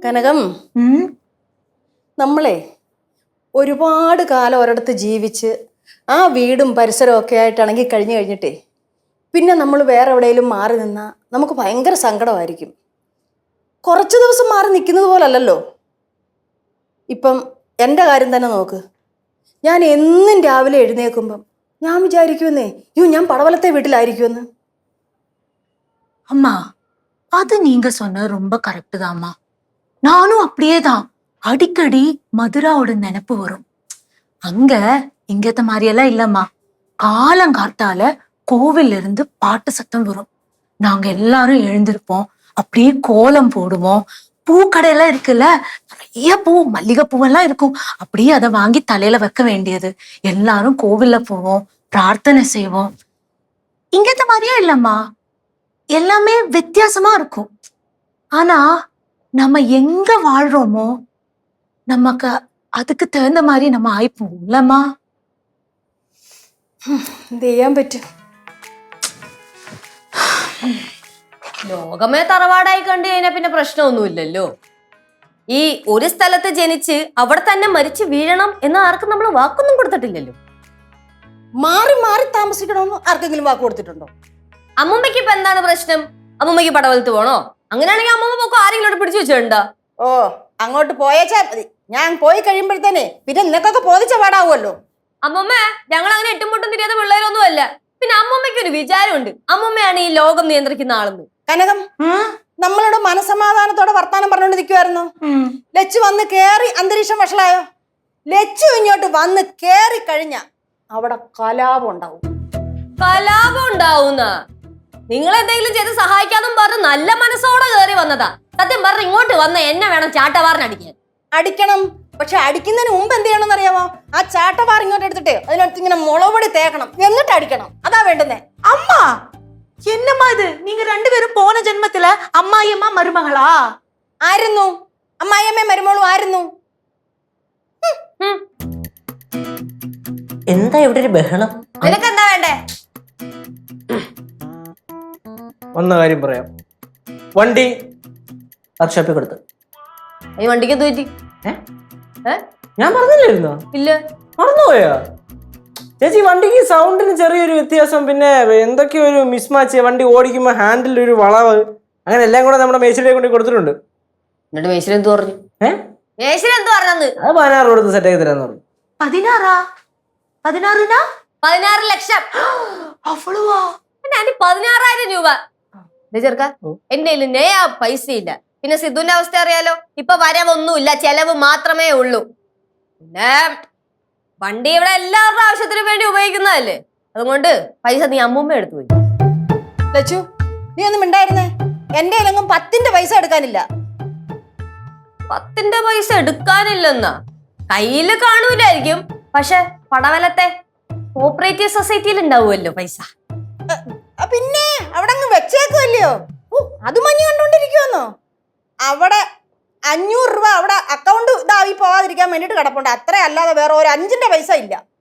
കനകം, നമ്മളെ ഒരുപാട് കാലം ഒരിടത്ത് ജീവിച്ച് ആ വീടും പരിസരവും ഒക്കെ ആയിട്ടാണെങ്കിൽ കഴിഞ്ഞിട്ടേ പിന്നെ നമ്മൾ വേറെ എവിടെയെങ്കിലും മാറി നിന്നാൽ നമുക്ക് ഭയങ്കര സങ്കടമായിരിക്കും. കുറച്ച് ദിവസം മാറി നിൽക്കുന്നത് പോലല്ലല്ലോ. ഇപ്പം എൻ്റെ കാര്യം തന്നെ നോക്ക്. ഞാൻ എന്നും രാവിലെ എഴുന്നേൽക്കുമ്പം ഞാൻ വിചാരിക്കുമെന്നേ, ഞാൻ പടവലത്തെ വീട്ടിലായിരിക്കുമെന്ന്. அம்மா, அது நீங்க சொன்ன ரொம்ப கரெக்ட் தான்மா. நானும் அப்படியே தான். அடிக்கடி மதுராவோட நினைப்பு வரும். அங்க இங்கத்த மாதிரி எல்லாம் இல்லம்மா. காலங்காத்தால கோவில்ல இருந்து பாட்டு சத்தம் வரும். நாங்க எல்லாரும் எழுந்திருப்போம். அப்படியே கோலம் போடுவோம். பூக்கடையெல்லாம் இருக்குல்ல, நிறைய பூ, மல்லிகை பூவெல்லாம் இருக்கும். அப்படியே அதை வாங்கி தலையில வைக்க வேண்டியது. எல்லாரும் கோவில்ல போவோம், பிரார்த்தனை செய்வோம். இங்கத்த மாதிரியா இல்லம்மா, எல்லாமே வித்தியாசமா இருக்கும். ஆனா நம்ம எங்க வாழ்றோமோ நமக்கு அதுக்கு தகுந்த மாதிரி நம்ம ஆயிப்போம் இல்லம்மா. എന്ത് ചെയ്യാൻ പറ്റും? ലോകമേ തറവാടായി കണ്ടു കഴിഞ്ഞാൽ പിന്നെ പ്രശ്നമൊന്നുമില്ലല്ലോ. ഈ ഒരു സ്ഥലത്ത് ജനിച്ച് അവിടെ തന്നെ മരിച്ചു വീഴണം എന്ന് ആർക്കും നമ്മൾ വാക്കൊന്നും കൊടുത്തിട്ടില്ലല്ലോ. മാറി മാറി താമസിക്കണമെന്ന് ആർക്കെങ്കിലും വാക്ക് കൊടുത്തിട്ടുണ്ടോ? അമ്മൂമ്മയ്ക്ക് ഇപ്പൊ എന്താണ് പ്രശ്നം? അമ്മൂമ്മയ്ക്ക് പടവലത്ത് പോണോ? അങ്ങനെയാണെങ്കിൽ അമ്മൂമ്മ പോക്കോ ആരെങ്കിലും പിടിച്ചു വെച്ചിട്ടുണ്ടോ? ഓ, അങ്ങോട്ട് പോയേച്ചാ മതി. ഞാൻ പോയി കഴിയുമ്പോഴത്തേനെ പിന്നെ നിനക്കൊക്കെ പോതിച്ച പാടാവുമല്ലോ. അമ്മൂമ്മ, ഞങ്ങൾ അങ്ങനെ എട്ടുമുട്ടും തിരിയാത്ത പിള്ളേരൊന്നും അല്ല. പിന്നെ അമ്മൂമ്മയ്ക്ക് ഒരു വിചാരമുണ്ട്, അമ്മൂമ്മയാണ് ഈ ലോകം നിയന്ത്രിക്കുന്ന ആളെന്ന്. കനകം, നമ്മളോട് മനസമാധാനത്തോടെ വർത്താനം പറഞ്ഞുകൊണ്ട് നിൽക്കുമായിരുന്നു. ലച്ചു വന്ന് കേറി അന്തരീക്ഷം വഷളായോ? ലച്ചു ഇങ്ങോട്ട് വന്ന് കേറി കഴിഞ്ഞ അവിടെ കലാപം ഉണ്ടാവും. കലാപം ഉണ്ടാവുന്ന നിങ്ങൾ എന്തെങ്കിലും ചെയ്ത് സഹായിക്കാന്നും പറഞ്ഞ് നല്ല മനസ്സോടെ കയറി വന്നതാ. സത്യം പറഞ്ഞ ഇങ്ങോട്ട് വന്ന എന്നെ വേണം ചാട്ടവാറിനടിക്കാൻ. അടിക്കണം, പക്ഷെ അടിക്കുന്നതിന് മുമ്പ് എന്ത് ചെയ്യണമെന്ന് അറിയാമോ? ആ ചാട്ടവാർ ഇങ്ങോട്ട് എടുത്തിട്ടേ അതിനടുത്ത് ഇങ്ങനെ മുളപൊടി തേക്കണം, എന്നിട്ട് അടിക്കണം. അതാ വേണ്ടുന്നേ. அம்மா, என்னம்மா இது? நீங்க ரெண்டு பேரும் போன ஜென்மத்துல அம்மாயம்மா மருமகளா? ആയിരുന്നു അമ്മായിയമ്മയും മരുമോളും ആയിരുന്നു. എന്താ ഇവിടെ ഒരു ബഹളം? നിനക്ക് എന്താ വേണ്ടേ? ഒന്ന കാര്യം പറയാം. വണ്ടി വർക്ക്ഷോപ്പിൽ കൊടുത്തു. ഈ വണ്ടിക്ക് എന്ത് പറ്റി? ഞാൻ പറഞ്ഞില്ലായിരുന്നോ? ഇല്ല. മറന്നുപോയാ? ചേച്ചി, വണ്ടിക്ക് സൗണ്ടിന് ചെറിയൊരു വ്യത്യാസം, പിന്നെ എന്തൊക്കെയോ ഒരു മിസ്മാച്ച്, വണ്ടി ഓടിക്കുമ്പോൾ ഹാൻഡിൽ ഒരു വളവ്, അങ്ങനെ എല്ലാം കൂടെ നമ്മുടെ മേശിരിയെ കൊണ്ട് കൊടുത്തിട്ടുണ്ട്. എന്നിട്ട് മേശിരി എന്ത് പറഞ്ഞു? മേശിരി എന്ത് പറഞ്ഞത്? അത് 16 കൊടുത്ത് സെറ്റ് ആക്കി തരാന്ന് പറഞ്ഞു. 16 ലക്ഷം. அவ்வளவா? 16,000 രൂപ. ചെറുക്ക, എന്റെ കയ്യിൽ നയാ പൈസ ഇല്ല. പിന്നെ സിദ്ധുവിന്റെ അവസ്ഥ അറിയാലോ. ഇപ്പൊ വരവൊന്നുമില്ല, ചെലവ് മാത്രമേ ഉള്ളൂ. പിന്നെ വണ്ടി ഇവിടെ എല്ലാവരുടെ ആവശ്യത്തിനും വേണ്ടി ഉപയോഗിക്കുന്നതല്ലേ, അതുകൊണ്ട് പൈസ നീ അമ്മൂമ്മ എടുത്തു പോയി. ലച്ചു, നീ ഒന്നും മിണ്ടായിരുന്നേ. എന്റെ കയ്യിലെങ്ങും 10ന്റെ പൈസ എടുക്കാനില്ല. 10ന്റെ പൈസ എടുക്കാനില്ലെന്നാ? കയ്യില് കാണൂലായിരിക്കും, പക്ഷെ പടവലത്തെ കോപ്പറേറ്റീവ് സൊസൈറ്റിയിൽ ഉണ്ടാവുമല്ലോ പൈസ. പിന്നെ അവിടെ അങ്ങ് വെച്ചേക്കുമല്ലയോ? അത് മഞ്ഞ് കണ്ടോണ്ടിരിക്കുവന്നോ? അവിടെ 500 രൂപ അവിടെ അക്കൗണ്ട് ഇതായി പോവാതിരിക്കാൻ വേണ്ടിട്ട് കിടപ്പുണ്ട്. അത്ര അല്ലാതെ വേറെ ഒരു 5ന്റെ പൈസ ഇല്ല.